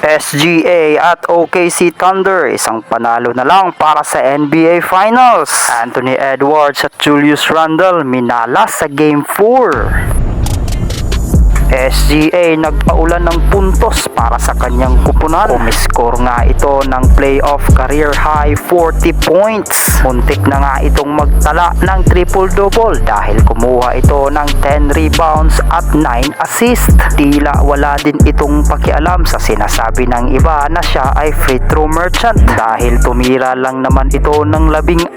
SGA at OKC Thunder, isang panalo na lang para sa NBA Finals. Anthony Edwards at Julius Randle minala sa Game 4. SGA nagpaulan ng puntos para sa kanyang kupunan. Umiscore nga ito ng playoff career high 40 points. Muntik na nga itong magtala ng triple-double dahil kumuha ito ng 10 rebounds at 9 assists. Tila wala din itong pakialam sa sinasabi ng iba na siya ay free throw merchant dahil tumira lang naman ito ng 14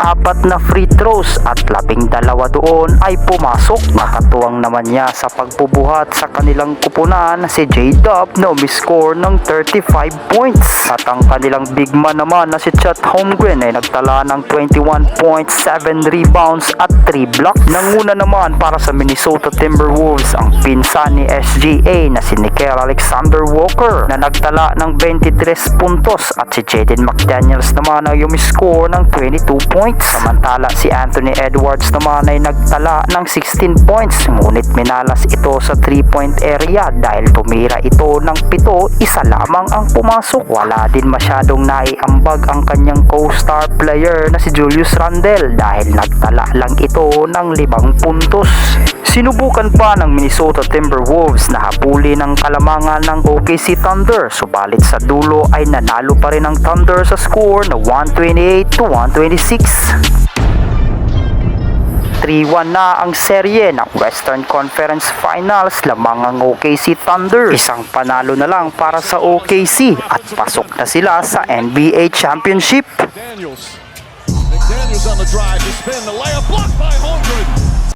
na free throws at 12 doon ay pumasok. Nakatuwang naman niya sa pagbubuhat sa kanilang kupunan si J-Dub na umiscore ng 35 points. At ang kanilang big man naman na si Chet Holmgren ay nagtala ng 21 points, 7 rebounds at 3 blocks. Nanguna naman para sa Minnesota Timberwolves ang pinsan ni SGA na si Nickeil Alexander-Walker na nagtala ng 23 puntos at si Jaden McDaniels naman ay umiscore ng 22 points. Samantala si Anthony Edwards naman ay nagtala ng 16 points ngunit minalas ito sa 3-point area dahil tumira ito ng 7, isa lamang ang pumasok. Wala din masyadong naiambag ang kanyang co-star player na si Julius Randle dahil nagtala lang ito ng 5 puntos. Sinubukan pa ng Minnesota Timberwolves na habulin ang kalamangan ng OKC Thunder, subalit sa dulo ay nanalo pa rin ang Thunder sa score na 128-126. 3-1 na ang serye ng Western Conference Finals, lamang ang OKC Thunder. Isang panalo na lang para sa OKC at pasok na sila sa NBA Championship. McDaniels on the drive to spin the layup, blocked by Holmgren.